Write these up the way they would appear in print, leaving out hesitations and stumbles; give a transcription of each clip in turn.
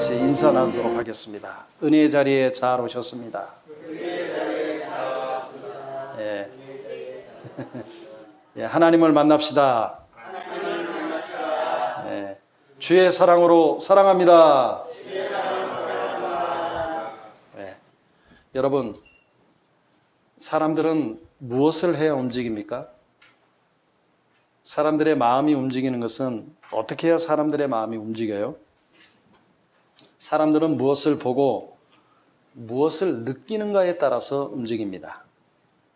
같이 인사 나누도록 하겠습니다. 은혜의 자리에 잘 오셨습니다. 예. 예, 하나님을 만납시다. 예. 주의 사랑으로 사랑합니다. 예. 여러분, 사람들은 무엇을 해야 움직입니까? 사람들의 마음이 움직이는 것은 어떻게 해야 사람들의 마음이 움직여요? 사람들은 무엇을 보고 무엇을 느끼는가에 따라서 움직입니다.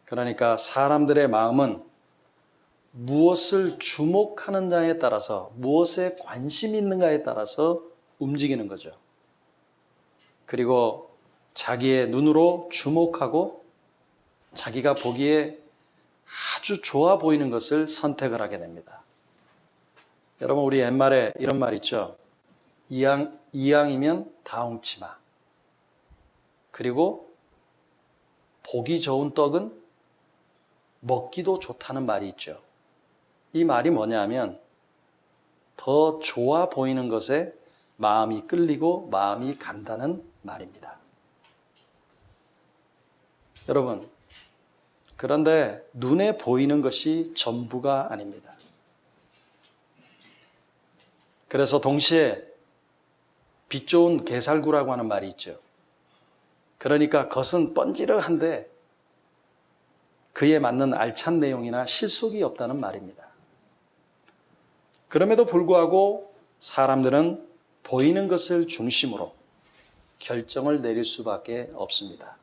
그러니까 사람들의 마음은 무엇을 주목하는가에 따라서, 무엇에 관심이 있는가에 따라서 움직이는 거죠. 그리고 자기의 눈으로 주목하고 자기가 보기에 아주 좋아 보이는 것을 선택을 하게 됩니다. 여러분, 우리 옛말에 이런 말 있죠. 이왕이면 다홍치마. 그리고 보기 좋은 떡은 먹기도 좋다는 말이 있죠. 이 말이 뭐냐면 더 좋아 보이는 것에 마음이 끌리고 마음이 간다는 말입니다. 여러분, 그런데 눈에 보이는 것이 전부가 아닙니다. 그래서 동시에 빛 좋은 게살구라고 하는 말이 있죠. 그러니까 겉은 번지르한데 그에 맞는 알찬 내용이나 실속이 없다는 말입니다. 그럼에도 불구하고 사람들은 보이는 것을 중심으로 결정을 내릴 수밖에 없습니다.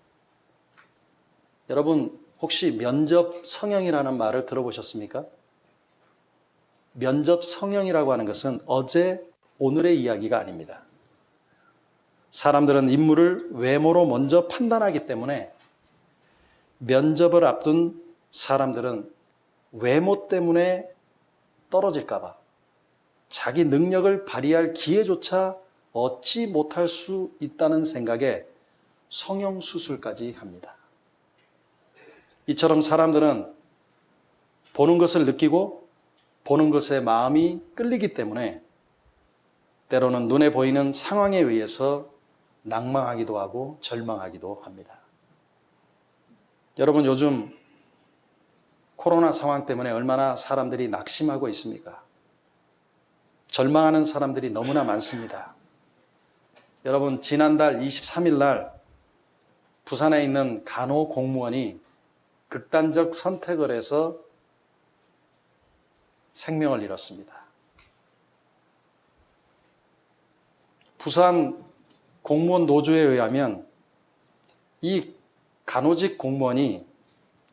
여러분, 혹시 면접 성형이라는 말을 들어보셨습니까? 면접 성형이라고 하는 것은 어제 오늘의 이야기가 아닙니다. 사람들은 인물을 외모로 먼저 판단하기 때문에 면접을 앞둔 사람들은 외모 때문에 떨어질까 봐 자기 능력을 발휘할 기회조차 얻지 못할 수 있다는 생각에 성형수술까지 합니다. 이처럼 사람들은 보는 것을 느끼고 보는 것에 마음이 끌리기 때문에 때로는 눈에 보이는 상황에 의해서 낭망하기도 하고 절망하기도 합니다. 여러분, 요즘 코로나 상황 때문에 얼마나 사람들이 낙심하고 있습니까? 절망하는 사람들이 너무나 많습니다. 여러분, 지난달 23일 날 부산에 있는 간호 공무원이 극단적 선택을 해서 생명을 잃었습니다. 부산 공무원 노조에 의하면 이 간호직 공무원이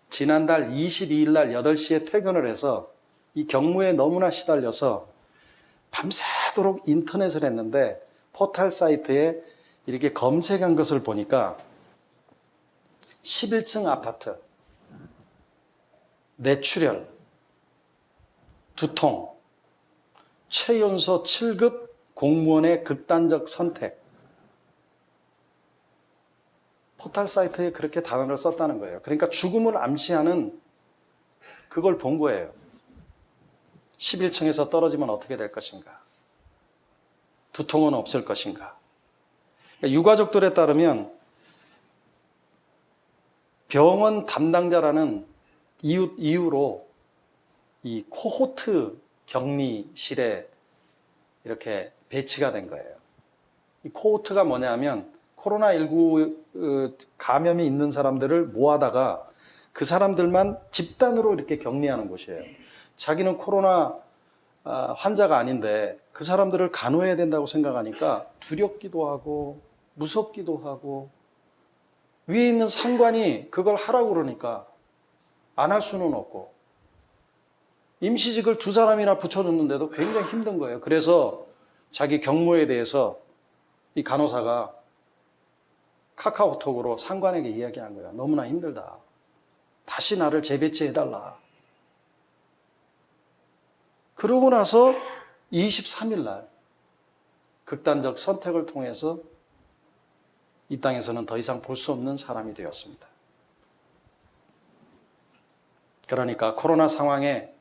지난달 22일 날 8시에 퇴근을 해서 이 경무에 너무나 시달려서 밤새도록 인터넷을 했는데 포털 사이트에 이렇게 검색한 것을 보니까 11층 아파트, 뇌출혈, 두통, 최연소 7급 공무원의 극단적 선택. 포털 사이트에 그렇게 단어를 썼다는 거예요. 그러니까 죽음을 암시하는 그걸 본 거예요. 11층에서 떨어지면 어떻게 될 것인가? 두통은 없을 것인가? 그러니까 유가족들에 따르면 병원 담당자라는 이유로 이 코호트 격리실에 이렇게 배치가 된 거예요. 이 코호트가 뭐냐면 코로나19 감염이 있는 사람들을 모아다가 그 사람들만 집단으로 이렇게 격리하는 곳이에요. 자기는 코로나 환자가 아닌데 그 사람들을 간호해야 된다고 생각하니까 두렵기도 하고 무섭기도 하고 위에 있는 상관이 그걸 하라고 그러니까 안 할 수는 없고 임시직을 2사람이나 붙여줬는데도 굉장히 힘든 거예요. 그래서 자기 경무에 대해서 이 간호사가 카카오톡으로 상관에게 이야기한 거예요. 너무나 힘들다. 다시 나를 재배치해달라. 그러고 나서 23일 날 극단적 선택을 통해서 이 땅에서는 더 이상 볼 수 없는 사람이 되었습니다. 그러니까 코로나 상황에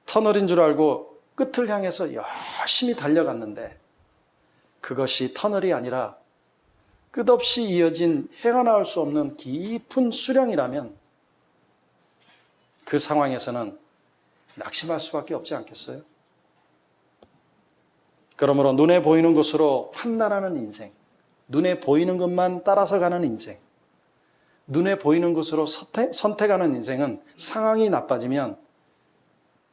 터널인 줄 알고 끝을 향해서 열심히 달려갔는데 그것이 터널이 아니라 끝없이 이어진 헤어나올 수 없는 깊은 수렁이라면 그 상황에서는 낙심할 수밖에 없지 않겠어요? 그러므로 눈에 보이는 것으로 판단하는 인생, 눈에 보이는 것만 따라서 가는 인생, 눈에 보이는 것으로 선택하는 인생은 상황이 나빠지면,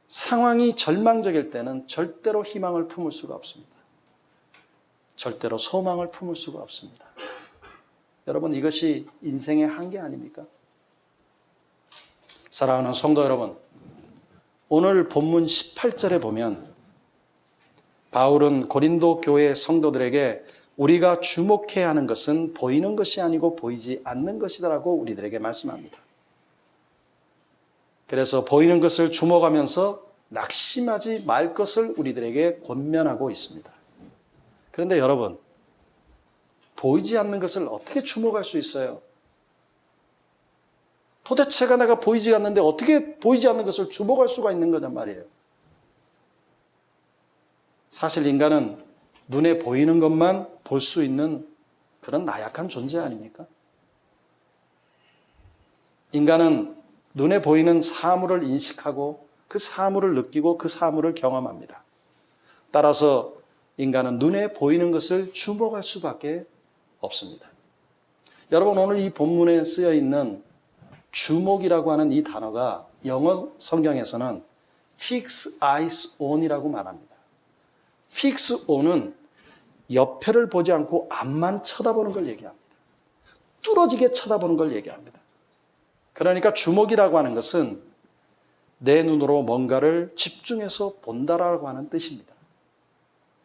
상황이 절망적일 때는 절대로 희망을 품을 수가 없습니다. 절대로 소망을 품을 수가 없습니다. 여러분, 이것이 인생의 한계 아닙니까? 사랑하는 성도 여러분, 오늘 본문 18절에 보면 바울은 고린도 교회 성도들에게 우리가 주목해야 하는 것은 보이는 것이 아니고 보이지 않는 것이다라고 우리들에게 말씀합니다. 그래서 보이는 것을 주목하면서 낙심하지 말 것을 우리들에게 권면하고 있습니다. 그런데 여러분, 보이지 않는 것을 어떻게 주목할 수 있어요? 도대체가 내가 보이지 않는데 어떻게 보이지 않는 것을 주목할 수가 있는 거냔 말이에요. 사실 인간은 눈에 보이는 것만 볼 수 있는 그런 나약한 존재 아닙니까? 인간은 눈에 보이는 사물을 인식하고 그 사물을 느끼고 그 사물을 경험합니다. 따라서 인간은 눈에 보이는 것을 주목할 수밖에 없습니다. 여러분, 오늘 이 본문에 쓰여 있는 주목이라고 하는 이 단어가 영어 성경에서는 fix eyes on이라고 말합니다. fix on은 옆에를 보지 않고 앞만 쳐다보는 걸 얘기합니다. 뚫어지게 쳐다보는 걸 얘기합니다. 그러니까 주목이라고 하는 것은 내 눈으로 뭔가를 집중해서 본다라고 하는 뜻입니다.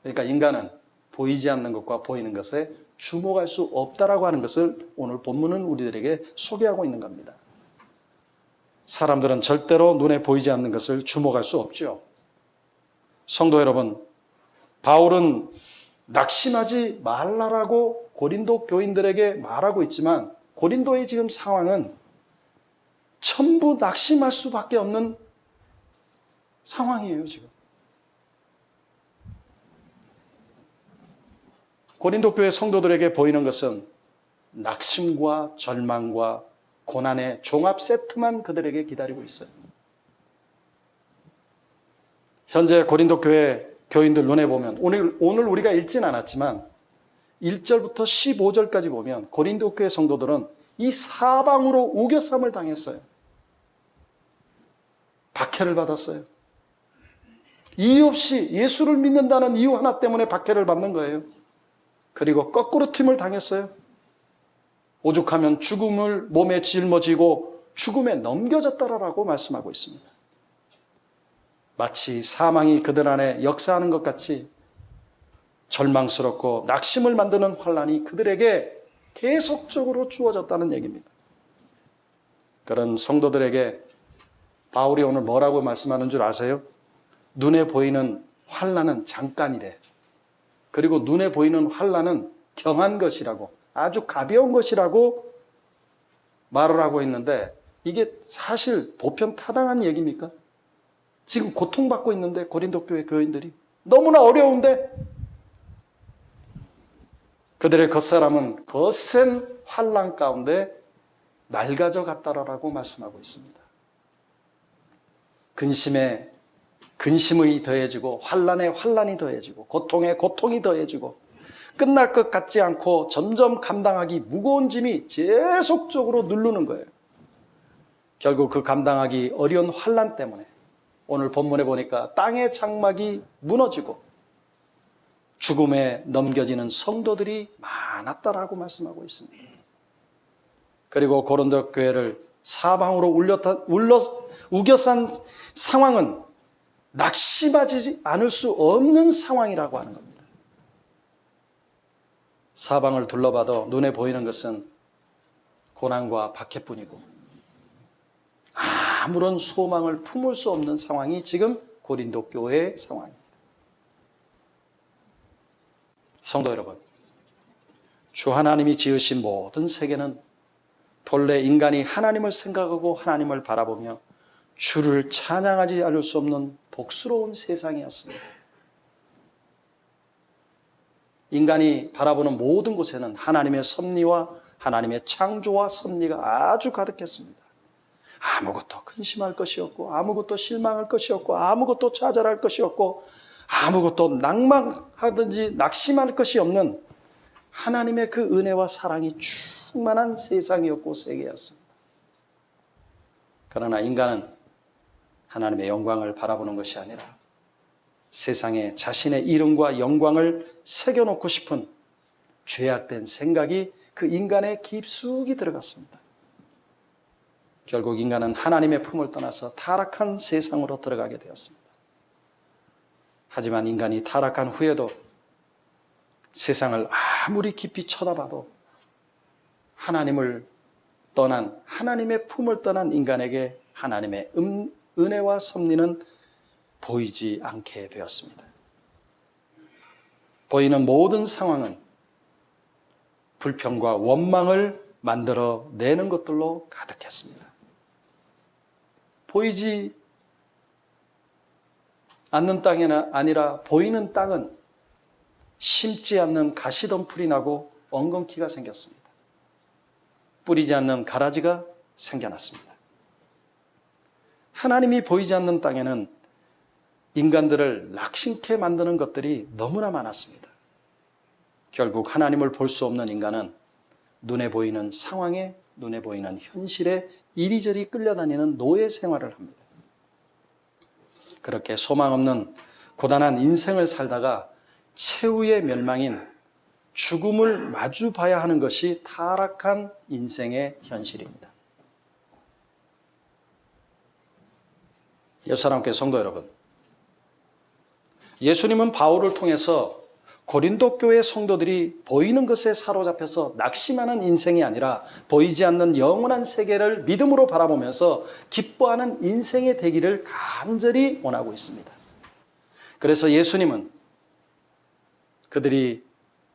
그러니까 인간은 보이지 않는 것과 보이는 것에 주목할 수 없다라고 하는 것을 오늘 본문은 우리들에게 소개하고 있는 겁니다. 사람들은 절대로 눈에 보이지 않는 것을 주목할 수 없죠. 성도 여러분, 바울은 낙심하지 말라라고 고린도 교인들에게 말하고 있지만 고린도의 지금 상황은 전부 낙심할 수밖에 없는 상황이에요, 지금. 고린도 교회 성도들에게 보이는 것은 낙심과 절망과 고난의 종합 세트만 그들에게 기다리고 있어요. 현재 고린도 교회 교인들 눈에 보면 오늘 우리가 읽진 않았지만 1절부터 15절까지 보면 고린도 교회 성도들은 이 사방으로 우겨쌈을 당했어요. 박해를 받았어요. 이유 없이 예수를 믿는다는 이유 하나 때문에 박해를 받는 거예요. 그리고 거꾸로 튀임을 당했어요. 오죽하면 죽음을 몸에 짊어지고 죽음에 넘겨졌다라고 말씀하고 있습니다. 마치 사망이 그들 안에 역사하는 것 같이 절망스럽고 낙심을 만드는 환난이 그들에게 계속적으로 주어졌다는 얘기입니다. 그런 성도들에게 바울이 오늘 뭐라고 말씀하는 줄 아세요? 눈에 보이는 환난은 잠깐이래. 그리고 눈에 보이는 환난은 경한 것이라고, 아주 가벼운 것이라고 말을 하고 있는데, 이게 사실 보편 타당한 얘기입니까? 지금 고통받고 있는데 고린도 교회 교인들이 너무나 어려운데 그들의 겉사람은 거센 환난 가운데 낡아져 갔다라고 말씀하고 있습니다. 근심에 근심이 더해지고 환난에 환난이 더해지고 고통에 고통이 더해지고 끝날 것 같지 않고 점점 감당하기 무거운 짐이 계속적으로 누르는 거예요. 결국 그 감당하기 어려운 환난 때문에 오늘 본문에 보니까 땅의 장막이 무너지고 죽음에 넘겨지는 성도들이 많았다라고 말씀하고 있습니다. 그리고 고린도 교회를 사방으로 우겨싼 상황은 낙심하지 않을 수 없는 상황이라고 하는 겁니다. 사방을 둘러봐도 눈에 보이는 것은 고난과 박해뿐이고 아무런 소망을 품을 수 없는 상황이 지금 고린도 교회의 상황입니다. 성도 여러분, 주 하나님이 지으신 모든 세계는 본래 인간이 하나님을 생각하고 하나님을 바라보며 주를 찬양하지 않을 수 없는 복스러운 세상이었습니다. 인간이 바라보는 모든 곳에는 하나님의 섭리와 하나님의 창조와 섭리가 아주 가득했습니다. 아무것도 근심할 것이 없고, 아무것도 실망할 것이 없고, 아무것도 좌절할 것이 없고, 아무것도 낭망하든지 낙심할 것이 없는 하나님의 그 은혜와 사랑이 충만한 세상이었고 세계였습니다. 그러나 인간은 하나님의 영광을 바라보는 것이 아니라 세상에 자신의 이름과 영광을 새겨놓고 싶은 죄악된 생각이 그 인간의 깊숙이 들어갔습니다. 결국 인간은 하나님의 품을 떠나서 타락한 세상으로 들어가게 되었습니다. 하지만 인간이 타락한 후에도 세상을 아무리 깊이 쳐다봐도 하나님을 떠난, 하나님의 품을 떠난 인간에게 하나님의 은혜와 섭리는 보이지 않게 되었습니다. 보이는 모든 상황은 불평과 원망을 만들어내는 것들로 가득했습니다. 보이지 않는 땅이 아니라 보이는 땅은 심지 않는 가시덤불이 나고 엉겅퀴가 생겼습니다. 뿌리지 않는 가라지가 생겨났습니다. 하나님이 보이지 않는 땅에는 인간들을 낙심케 만드는 것들이 너무나 많았습니다. 결국 하나님을 볼 수 없는 인간은 눈에 보이는 상황에, 눈에 보이는 현실에 이리저리 끌려다니는 노예 생활을 합니다. 그렇게 소망 없는 고단한 인생을 살다가 최후의 멸망인 죽음을 마주 봐야 하는 것이 타락한 인생의 현실입니다. 예수사랑교회 성도 여러분, 예수님은 바울을 통해서 고린도 교회 성도들이 보이는 것에 사로잡혀서 낙심하는 인생이 아니라 보이지 않는 영원한 세계를 믿음으로 바라보면서 기뻐하는 인생의 되기를 간절히 원하고 있습니다. 그래서 예수님은 그들이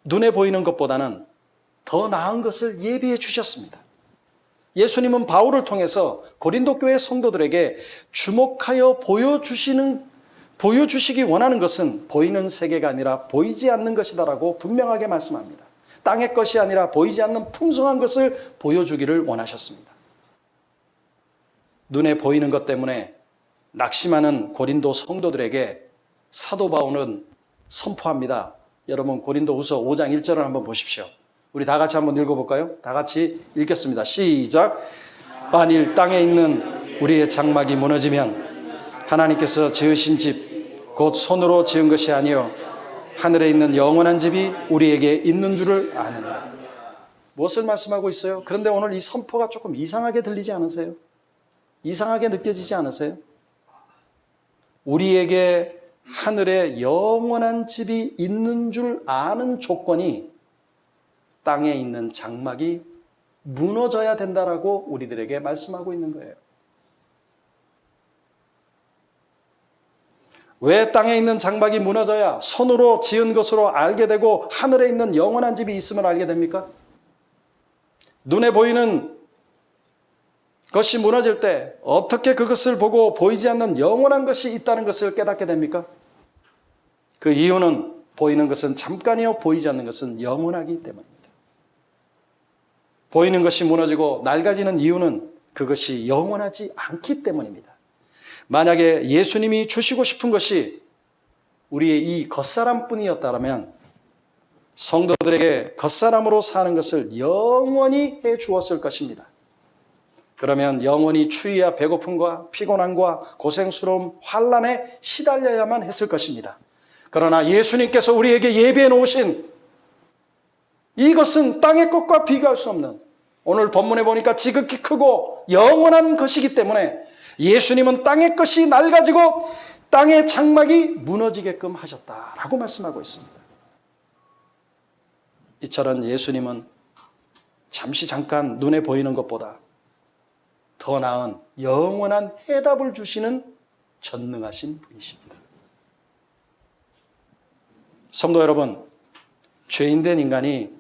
눈에 보이는 것보다는 더 나은 것을 예비해 주셨습니다. 예수님은 바울을 통해서 고린도 교회 성도들에게 주목하여 보여주시기 원하는 것은 보이는 세계가 아니라 보이지 않는 것이다라고 분명하게 말씀합니다. 땅의 것이 아니라 보이지 않는 풍성한 것을 보여주기를 원하셨습니다. 눈에 보이는 것 때문에 낙심하는 고린도 성도들에게 사도 바울은 선포합니다. 여러분 고린도후서 5장 1절을 한번 보십시오. 우리 다 같이 한번 읽어볼까요? 다 같이 읽겠습니다. 시작. 만일 땅에 있는 우리의 장막이 무너지면 하나님께서 지으신 집 곧 손으로 지은 것이 아니요 하늘에 있는 영원한 집이 우리에게 있는 줄을 아느니라. 무엇을 말씀하고 있어요? 그런데 오늘 이 선포가 조금 이상하게 들리지 않으세요? 이상하게 느껴지지 않으세요? 우리에게 하늘에 영원한 집이 있는 줄 아는 조건이 땅에 있는 장막이 무너져야 된다라고 우리들에게 말씀하고 있는 거예요. 왜 땅에 있는 장막이 무너져야 손으로 지은 것으로 알게 되고 하늘에 있는 영원한 집이 있음을 알게 됩니까? 눈에 보이는 것이 무너질 때 어떻게 그것을 보고 보이지 않는 영원한 것이 있다는 것을 깨닫게 됩니까? 그 이유는 보이는 것은 잠깐이요 보이지 않는 것은 영원하기 때문입니다. 보이는 것이 무너지고 낡아지는 이유는 그것이 영원하지 않기 때문입니다. 만약에 예수님이 주시고 싶은 것이 우리의 이 겉사람뿐이었다면 성도들에게 겉사람으로 사는 것을 영원히 해 주었을 것입니다. 그러면 영원히 추위와 배고픔과 피곤함과 고생스러움, 환난에 시달려야만 했을 것입니다. 그러나 예수님께서 우리에게 예비해 놓으신 이것은 땅의 것과 비교할 수 없는, 오늘 본문에 보니까 지극히 크고 영원한 것이기 때문에 예수님은 땅의 것이 낡아지고 땅의 장막이 무너지게끔 하셨다라고 말씀하고 있습니다. 이처럼 예수님은 잠깐 눈에 보이는 것보다 더 나은 영원한 해답을 주시는 전능하신 분이십니다. 성도 여러분, 죄인된 인간이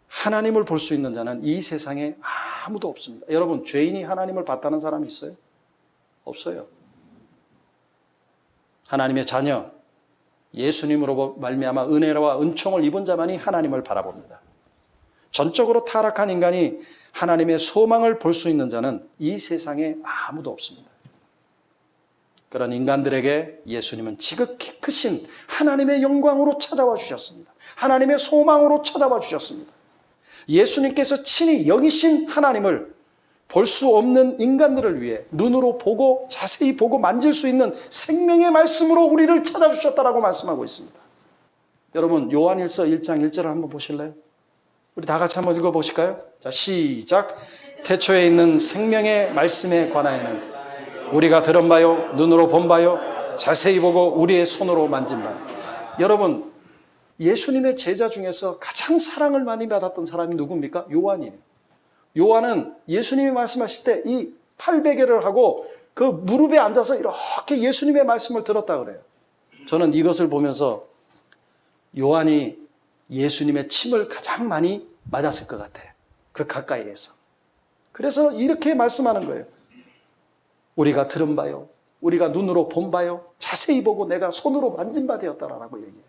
하나님을 볼 수 있는 자는 이 세상에 아무도 없습니다. 여러분, 죄인이 하나님을 봤다는 사람이 있어요? 없어요. 하나님의 자녀, 예수님으로 말미암아 은혜와 은총을 입은 자만이 하나님을 바라봅니다. 전적으로 타락한 인간이 하나님의 소망을 볼 수 있는 자는 이 세상에 아무도 없습니다. 그런 인간들에게 예수님은 지극히 크신 하나님의 영광으로 찾아와 주셨습니다. 하나님의 소망으로 찾아와 주셨습니다. 예수님께서 친히 영이신 하나님을 볼 수 없는 인간들을 위해 눈으로 보고 자세히 보고 만질 수 있는 생명의 말씀으로 우리를 찾아주셨다라고 말씀하고 있습니다. 여러분 요한일서 1장 1절을 한번 보실래요? 우리 다 같이 한번 읽어보실까요? 자, 시작. 태초에 있는 생명의 말씀에 관하여는 우리가 들은 바요 눈으로 본 바요 자세히 보고 우리의 손으로 만진 바. 여러분 예수님의 제자 중에서 가장 사랑을 많이 받았던 사람이 누굽니까? 요한이에요. 요한은 예수님이 말씀하실 때 이 팔베개를 하고 그 무릎에 앉아서 이렇게 예수님의 말씀을 들었다 그래요. 저는 이것을 보면서 요한이 예수님의 침을 가장 많이 맞았을 것 같아요. 그 가까이에서. 그래서 이렇게 말씀하는 거예요. 우리가 들은 바요, 우리가 눈으로 본 바요, 자세히 보고 내가 손으로 만진 바 되었다라고 얘기해요.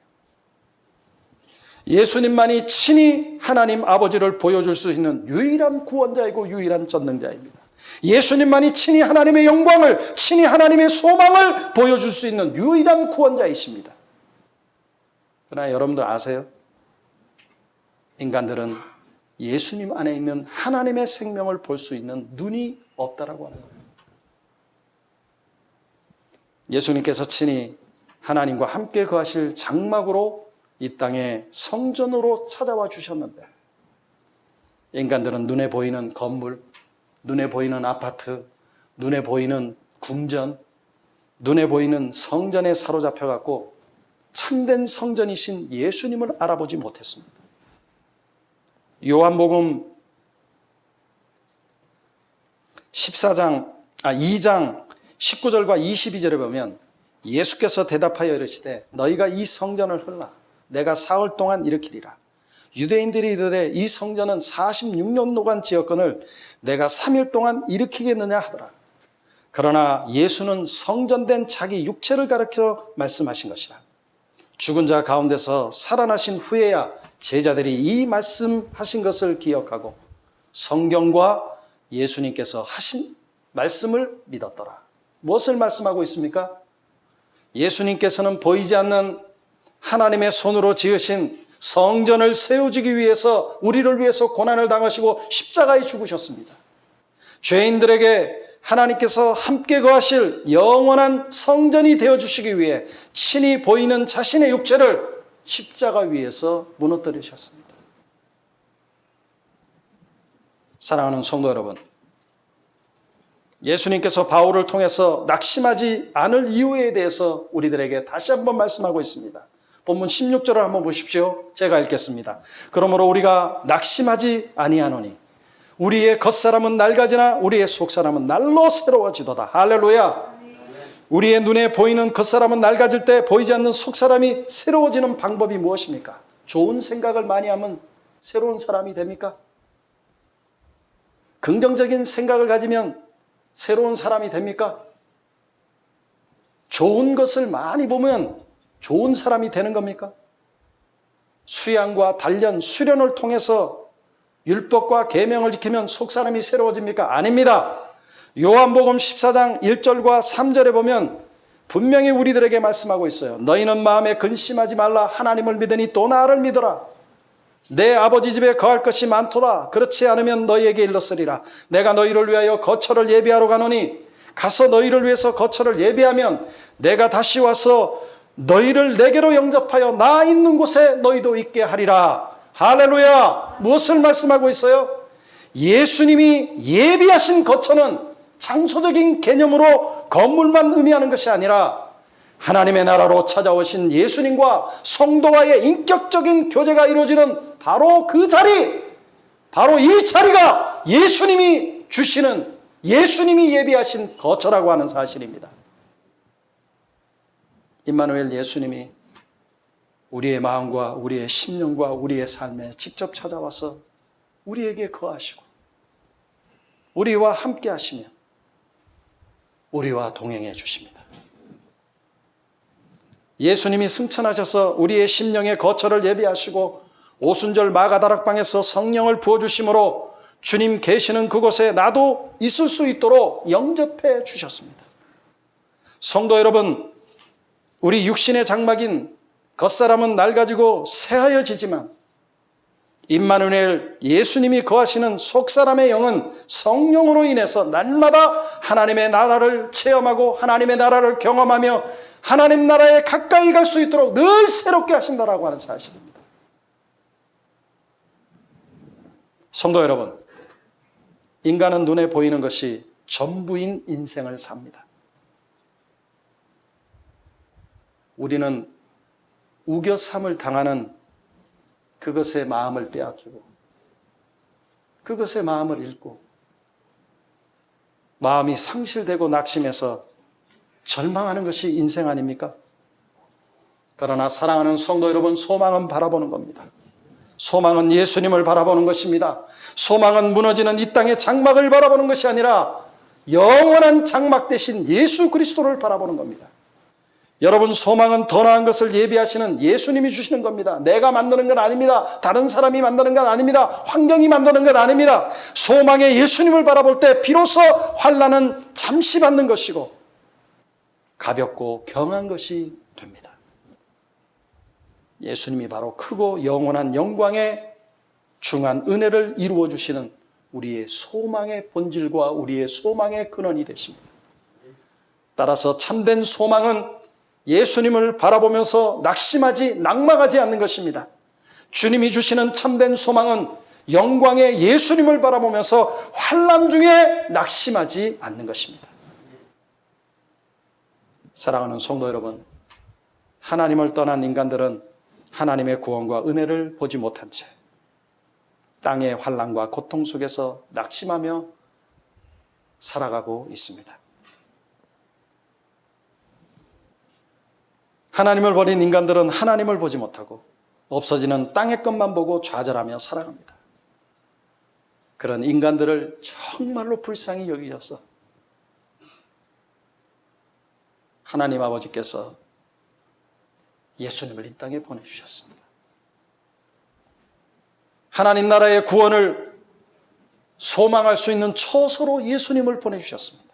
예수님만이 친히 하나님 아버지를 보여줄 수 있는 유일한 구원자이고 유일한 전능자입니다. 예수님만이 친히 하나님의 영광을, 친히 하나님의 소망을 보여줄 수 있는 유일한 구원자이십니다. 그러나 여러분들 아세요? 인간들은 예수님 안에 있는 하나님의 생명을 볼 수 있는 눈이 없다라고 하는 거예요. 예수님께서 친히 하나님과 함께 거하실 장막으로 이 땅에 성전으로 찾아와 주셨는데 인간들은 눈에 보이는 건물, 눈에 보이는 아파트, 눈에 보이는 궁전, 눈에 보이는 성전에 사로잡혀갖고 참된 성전이신 예수님을 알아보지 못했습니다. 요한복음 2장 19절과 22절에 보면 예수께서 대답하여 이르시되 너희가 이 성전을 헐라 내가 사흘 동안 일으키리라. 유대인들이 이르되 이 성전은 46년 노간 지었건을 내가 3일 동안 일으키겠느냐 하더라. 그러나 예수는 성전된 자기 육체를 가리켜 말씀하신 것이라. 죽은 자 가운데서 살아나신 후에야 제자들이 이 말씀하신 것을 기억하고 성경과 예수님께서 하신 말씀을 믿었더라. 무엇을 말씀하고 있습니까? 예수님께서는 보이지 않는 하나님의 손으로 지으신 성전을 세워주기 위해서 우리를 위해서 고난을 당하시고 십자가에 죽으셨습니다. 죄인들에게 하나님께서 함께 거하실 영원한 성전이 되어주시기 위해 친히 보이는 자신의 육체를 십자가 위에서 무너뜨리셨습니다. 사랑하는 성도 여러분, 예수님께서 바울을 통해서 낙심하지 않을 이유에 대해서 우리들에게 다시 한번 말씀하고 있습니다. 본문 16절을 한번 보십시오. 제가 읽겠습니다. 그러므로 우리가 낙심하지 아니하노니 우리의 겉사람은 낡아지나 우리의 속사람은 날로 새로워지도다. 할렐루야. 우리의 눈에 보이는 겉사람은 낡아질 때 보이지 않는 속사람이 새로워지는 방법이 무엇입니까? 좋은 생각을 많이 하면 새로운 사람이 됩니까? 긍정적인 생각을 가지면 새로운 사람이 됩니까? 좋은 것을 많이 보면 좋은 사람이 되는 겁니까? 수양과 단련, 수련을 통해서 율법과 계명을 지키면 속사람이 새로워집니까? 아닙니다. 요한복음 14장 1절과 3절에 보면 분명히 우리들에게 말씀하고 있어요. 너희는 마음에 근심하지 말라. 하나님을 믿으니 또 나를 믿어라. 내 아버지 집에 거할 것이 많도다. 그렇지 않으면 너희에게 일렀으리라. 내가 너희를 위하여 거처를 예비하러 가노니 가서 너희를 위해서 거처를 예비하면 내가 다시 와서 너희를 내게로 영접하여 나 있는 곳에 너희도 있게 하리라. 할렐루야. 무엇을 말씀하고 있어요? 예수님이 예비하신 거처는 장소적인 개념으로 건물만 의미하는 것이 아니라 하나님의 나라로 찾아오신 예수님과 성도와의 인격적인 교제가 이루어지는 바로 그 자리, 바로 이 자리가 예수님이 주시는, 예수님이 예비하신 거처라고 하는 사실입니다. 임마누엘 예수님이 우리의 마음과 우리의 심령과 우리의 삶에 직접 찾아와서 우리에게 거하시고 우리와 함께 하시며 우리와 동행해 주십니다. 예수님이 승천하셔서 우리의 심령의 거처를 예비하시고 오순절 마가다락방에서 성령을 부어주심으로 주님 계시는 그곳에 나도 있을 수 있도록 영접해 주셨습니다. 성도 여러분, 우리 육신의 장막인 겉사람은 낡아지고 새하여지지만 임마누엘 예수님이 거하시는 속사람의 영은 성령으로 인해서 날마다 하나님의 나라를 체험하고 하나님의 나라를 경험하며 하나님 나라에 가까이 갈 수 있도록 늘 새롭게 하신다라고 하는 사실입니다. 성도 여러분, 인간은 눈에 보이는 것이 전부인 인생을 삽니다. 우리는 우겨삼을 당하는 그것의 마음을 빼앗기고 그것의 마음을 잃고 마음이 상실되고 낙심해서 절망하는 것이 인생 아닙니까? 그러나 사랑하는 성도 여러분, 소망은 바라보는 겁니다. 소망은 예수님을 바라보는 것입니다. 소망은 무너지는 이 땅의 장막을 바라보는 것이 아니라 영원한 장막 대신 예수 그리스도를 바라보는 겁니다. 여러분, 소망은 더 나은 것을 예비하시는 예수님이 주시는 겁니다. 내가 만드는 건 아닙니다. 다른 사람이 만드는 건 아닙니다. 환경이 만드는 건 아닙니다. 소망의 예수님을 바라볼 때 비로소 환난은 잠시 받는 것이고 가볍고 경한 것이 됩니다. 예수님이 바로 크고 영원한 영광의 중한 은혜를 이루어 주시는 우리의 소망의 본질과 우리의 소망의 근원이 되십니다. 따라서 참된 소망은 예수님을 바라보면서 낙심하지 낙망하지 않는 것입니다. 주님이 주시는 참된 소망은 영광의 예수님을 바라보면서 환난 중에 낙심하지 않는 것입니다. 사랑하는 성도 여러분, 하나님을 떠난 인간들은 하나님의 구원과 은혜를 보지 못한 채 땅의 환난과 고통 속에서 낙심하며 살아가고 있습니다. 하나님을 버린 인간들은 하나님을 보지 못하고 없어지는 땅의 것만 보고 좌절하며 살아갑니다. 그런 인간들을 정말로 불쌍히 여기셔서 하나님 아버지께서 예수님을 이 땅에 보내주셨습니다. 하나님 나라의 구원을 소망할 수 있는 처소로 예수님을 보내주셨습니다.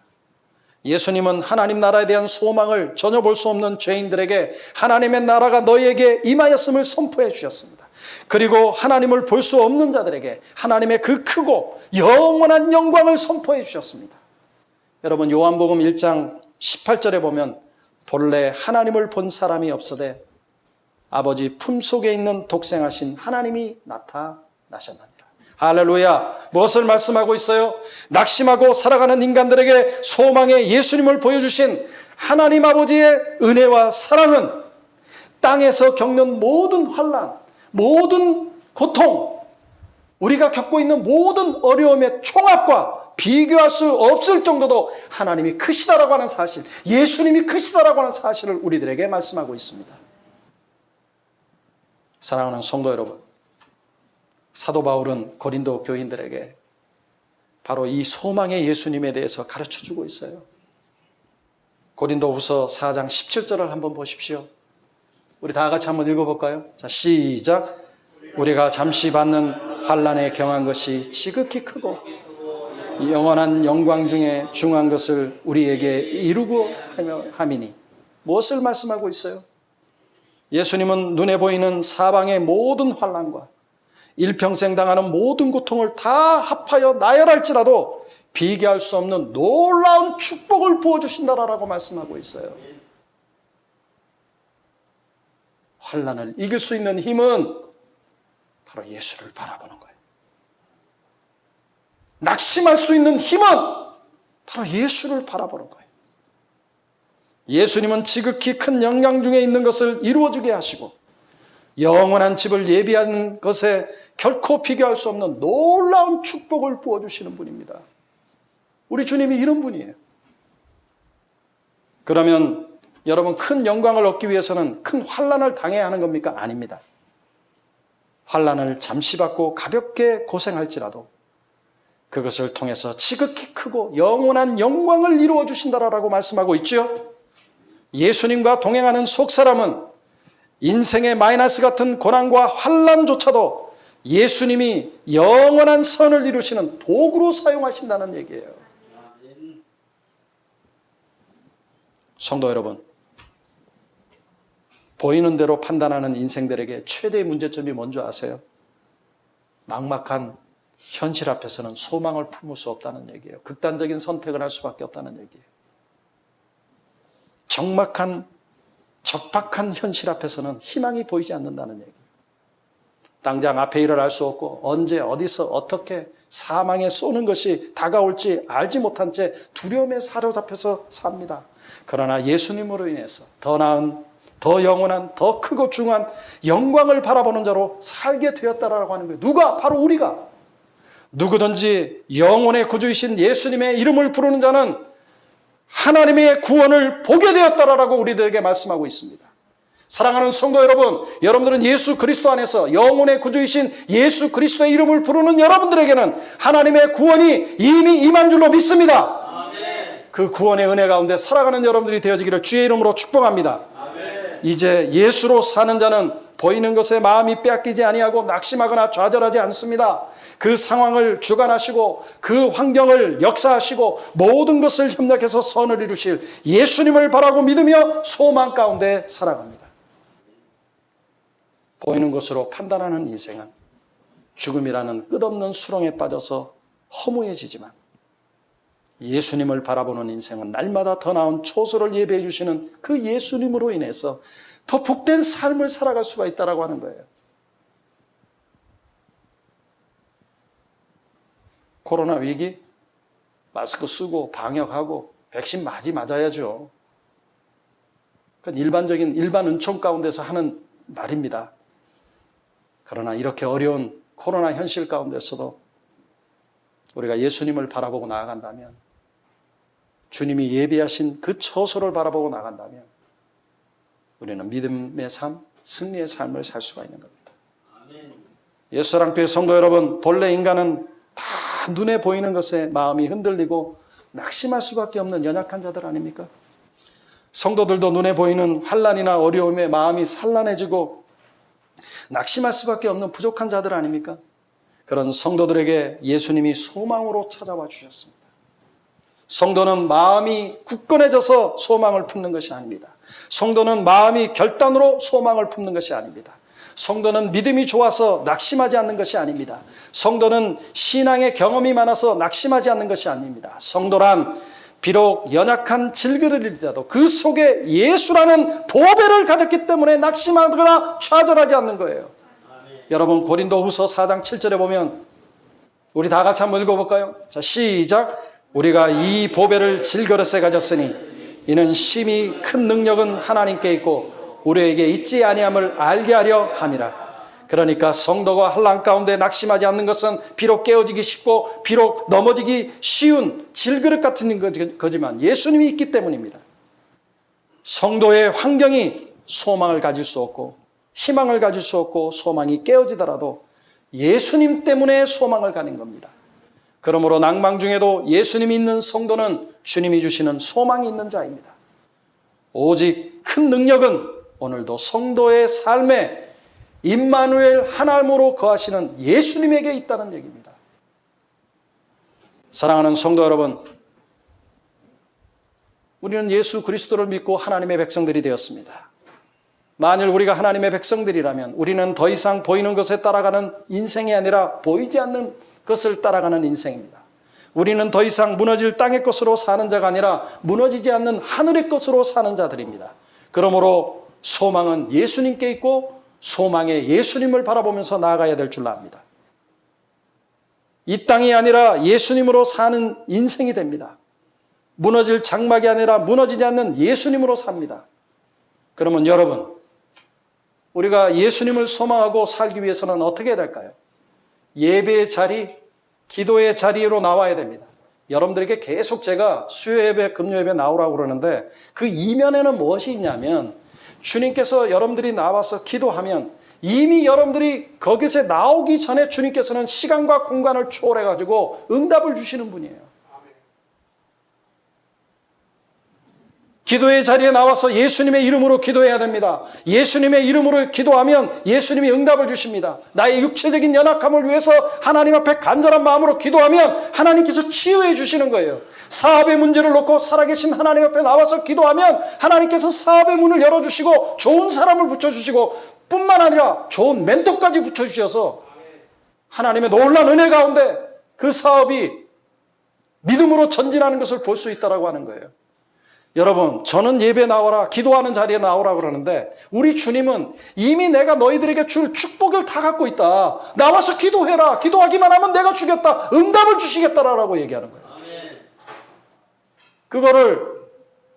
예수님은 하나님 나라에 대한 소망을 전혀 볼 수 없는 죄인들에게 하나님의 나라가 너희에게 임하였음을 선포해 주셨습니다. 그리고 하나님을 볼 수 없는 자들에게 하나님의 그 크고 영원한 영광을 선포해 주셨습니다. 여러분, 요한복음 1장 18절에 보면 본래 하나님을 본 사람이 없어되 아버지 품속에 있는 독생하신 하나님이 나타나셨나니. 할렐루야. 무엇을 말씀하고 있어요? 낙심하고 살아가는 인간들에게 소망의 예수님을 보여주신 하나님 아버지의 은혜와 사랑은 땅에서 겪는 모든 환난, 모든 고통, 우리가 겪고 있는 모든 어려움의 총합과 비교할 수 없을 정도로 하나님이 크시다라고 하는 사실, 예수님이 크시다라고 하는 사실을 우리들에게 말씀하고 있습니다. 사랑하는 성도 여러분, 사도 바울은 고린도 교인들에게 바로 이 소망의 예수님에 대해서 가르쳐주고 있어요. 고린도후서 4장 17절을 한번 보십시오. 우리 다 같이 한번 읽어볼까요? 자, 시작. 우리가 잠시 받는 환난에 경한 것이 지극히 크고 영원한 영광 중에 중한 것을 우리에게 이루고 함이니. 무엇을 말씀하고 있어요? 예수님은 눈에 보이는 사방의 모든 환난과 일평생 당하는 모든 고통을 다 합하여 나열할지라도 비교할 수 없는 놀라운 축복을 부어주신다라고 말씀하고 있어요. 환난을 이길 수 있는 힘은 바로 예수를 바라보는 거예요. 낙심할 수 있는 힘은 바로 예수를 바라보는 거예요. 예수님은 지극히 큰 영광 중에 있는 것을 이루어주게 하시고 영원한 집을 예비한 것에 결코 비교할 수 없는 놀라운 축복을 부어주시는 분입니다. 우리 주님이 이런 분이에요. 그러면 여러분, 큰 영광을 얻기 위해서는 큰 환난을 당해야 하는 겁니까? 아닙니다. 환난을 잠시 받고 가볍게 고생할지라도 그것을 통해서 지극히 크고 영원한 영광을 이루어 주신다라고 말씀하고 있죠. 예수님과 동행하는 속사람은 인생의 마이너스 같은 고난과 환난조차도 예수님이 영원한 선을 이루시는 도구로 사용하신다는 얘기예요. 성도 여러분, 보이는 대로 판단하는 인생들에게 최대의 문제점이 뭔지 아세요? 막막한 현실 앞에서는 소망을 품을 수 없다는 얘기예요. 극단적인 선택을 할 수밖에 없다는 얘기예요. 적막한 적박한 현실 앞에서는 희망이 보이지 않는다는 얘기예요. 당장 앞에 일을 알 수 없고 언제 어디서 어떻게 사망에 쏘는 것이 다가올지 알지 못한 채 두려움에 사로잡혀서 삽니다. 그러나 예수님으로 인해서 더 나은, 더 영원한, 더 크고 중요한 영광을 바라보는 자로 살게 되었다라고 하는 거예요. 누가? 바로 우리가. 누구든지 영혼의 구주이신 예수님의 이름을 부르는 자는 하나님의 구원을 보게 되었다라고 우리들에게 말씀하고 있습니다. 사랑하는 성도 여러분, 여러분들은 예수 그리스도 안에서 영혼의 구주이신 예수 그리스도의 이름을 부르는 여러분들에게는 하나님의 구원이 이미 임한 줄로 믿습니다. 그 구원의 은혜 가운데 살아가는 여러분들이 되어지기를 주의 이름으로 축복합니다. 이제 예수로 사는 자는 보이는 것에 마음이 빼앗기지 아니하고 낙심하거나 좌절하지 않습니다. 그 상황을 주관하시고 그 환경을 역사하시고 모든 것을 협력해서 선을 이루실 예수님을 바라고 믿으며 소망 가운데 살아갑니다. 보이는 것으로 판단하는 인생은 죽음이라는 끝없는 수렁에 빠져서 허무해지지만 예수님을 바라보는 인생은 날마다 더 나은 초소를 예배해 주시는 그 예수님으로 인해서 더 복된 삶을 살아갈 수가 있다고 하는 거예요. 코로나 위기, 마스크 쓰고 방역하고 백신 맞아야죠. 그건 일반 은총 가운데서 하는 말입니다. 그러나 이렇게 어려운 코로나 현실 가운데서도 우리가 예수님을 바라보고 나아간다면, 주님이 예비하신 그 처소를 바라보고 나아간다면 우리는 믿음의 삶, 승리의 삶을 살 수가 있는 겁니다. 예수사랑교회 성도 여러분, 본래 인간은 다 눈에 보이는 것에 마음이 흔들리고 낙심할 수밖에 없는 연약한 자들 아닙니까? 성도들도 눈에 보이는 환난이나 어려움에 마음이 산란해지고 낙심할 수밖에 없는 부족한 자들 아닙니까? 그런 성도들에게 예수님이 소망으로 찾아와 주셨습니다. 성도는 마음이 굳건해져서 소망을 품는 것이 아닙니다. 성도는 마음이 결단으로 소망을 품는 것이 아닙니다. 성도는 믿음이 좋아서 낙심하지 않는 것이 아닙니다. 성도는 신앙의 경험이 많아서 낙심하지 않는 것이 아닙니다. 성도란 비록 연약한 질그릇일지라도 그 속에 예수라는 보배를 가졌기 때문에 낙심하거나 좌절하지 않는 거예요. 여러분, 고린도후서 4장 7절에 보면 우리 다 같이 한번 읽어볼까요? 자, 시작. 우리가 이 보배를 질그릇에 가졌으니 이는 심히 큰 능력은 하나님께 있고 우리에게 있지 아니함을 알게 하려 함이라. 그러니까 성도가 환난 가운데 낙심하지 않는 것은 비록 깨어지기 쉽고 비록 넘어지기 쉬운 질그릇 같은 거지만 예수님이 있기 때문입니다. 성도의 환경이 소망을 가질 수 없고 희망을 가질 수 없고 소망이 깨어지더라도 예수님 때문에 소망을 가는 겁니다. 그러므로 낭망 중에도 예수님이 있는 성도는 주님이 주시는 소망이 있는 자입니다. 오직 큰 능력은 오늘도 성도의 삶에 임마누엘 하나님으로 거하시는 예수님에게 있다는 얘기입니다. 사랑하는 성도 여러분, 우리는 예수 그리스도를 믿고 하나님의 백성들이 되었습니다. 만일 우리가 하나님의 백성들이라면 우리는 더 이상 보이는 것에 따라가는 인생이 아니라 보이지 않는 것을 따라가는 인생입니다. 우리는 더 이상 무너질 땅의 것으로 사는 자가 아니라 무너지지 않는 하늘의 것으로 사는 자들입니다. 그러므로 소망은 예수님께 있고 소망의 예수님을 바라보면서 나아가야 될 줄 압니다. 이 땅이 아니라 예수님으로 사는 인생이 됩니다. 무너질 장막이 아니라 무너지지 않는 예수님으로 삽니다. 그러면 여러분, 우리가 예수님을 소망하고 살기 위해서는 어떻게 해야 될까요? 예배의 자리, 기도의 자리로 나와야 됩니다. 여러분들에게 계속 제가 수요예배, 금요예배 나오라고 그러는데 그 이면에는 무엇이 있냐면 주님께서 여러분들이 나와서 기도하면 이미 여러분들이 거기서 나오기 전에 주님께서는 시간과 공간을 초월해가지고 응답을 주시는 분이에요. 기도의 자리에 나와서 예수님의 이름으로 기도해야 됩니다. 예수님의 이름으로 기도하면 예수님이 응답을 주십니다. 나의 육체적인 연약함을 위해서 하나님 앞에 간절한 마음으로 기도하면 하나님께서 치유해 주시는 거예요. 사업의 문제를 놓고 살아계신 하나님 앞에 나와서 기도하면 하나님께서 사업의 문을 열어주시고 좋은 사람을 붙여주시고 뿐만 아니라 좋은 멘토까지 붙여주셔서 하나님의 놀라운 은혜 가운데 그 사업이 믿음으로 전진하는 것을 볼 수 있다고 하는 거예요. 여러분, 저는 예배 나오라, 기도하는 자리에 나오라 그러는데 우리 주님은 이미 내가 너희들에게 줄 축복을 다 갖고 있다. 나와서 기도해라. 기도하기만 하면 내가 주겠다. 응답을 주시겠다라고 얘기하는 거예요. 그거를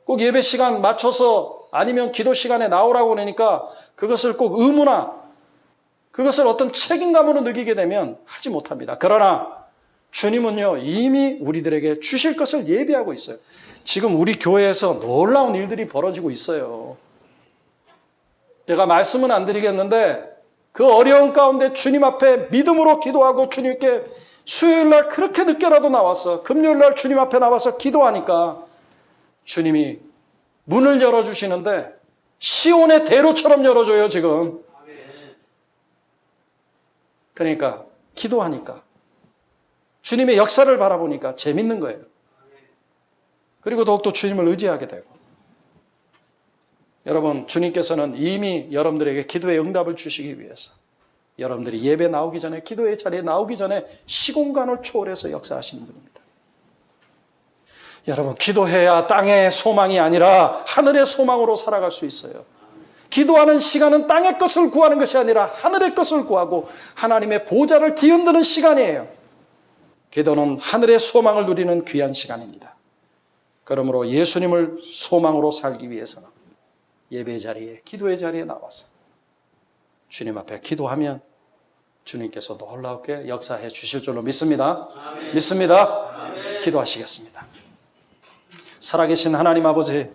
꼭 예배 시간 맞춰서 아니면 기도 시간에 나오라고 그러니까 그것을 꼭 의무나 그것을 어떤 책임감으로 느끼게 되면 하지 못합니다. 그러나 주님은요, 이미 우리들에게 주실 것을 예비하고 있어요. 지금 우리 교회에서 놀라운 일들이 벌어지고 있어요. 제가 말씀은 안 드리겠는데 그 어려운 가운데 주님 앞에 믿음으로 기도하고 주님께 수요일날 그렇게 늦게라도 나와서 금요일날 주님 앞에 나와서 기도하니까 주님이 문을 열어주시는데 시온의 대로처럼 열어줘요 지금. 그러니까 기도하니까 주님의 역사를 바라보니까 재밌는 거예요. 그리고 더욱더 주님을 의지하게 되고. 여러분, 주님께서는 이미 여러분들에게 기도의 응답을 주시기 위해서 여러분들이 예배 나오기 전에, 기도의 자리에 나오기 전에 시공간을 초월해서 역사하시는 분입니다. 여러분, 기도해야 땅의 소망이 아니라 하늘의 소망으로 살아갈 수 있어요. 기도하는 시간은 땅의 것을 구하는 것이 아니라 하늘의 것을 구하고 하나님의 보좌를 뒤흔드는 시간이에요. 기도는 하늘의 소망을 누리는 귀한 시간입니다. 그러므로 예수님을 소망으로 살기 위해서는 예배 자리에, 기도의 자리에 나와서 주님 앞에 기도하면 주님께서 놀랍게 역사해 주실 줄로 믿습니다. 아멘. 믿습니다. 아멘. 기도하시겠습니다. 살아계신 하나님 아버지,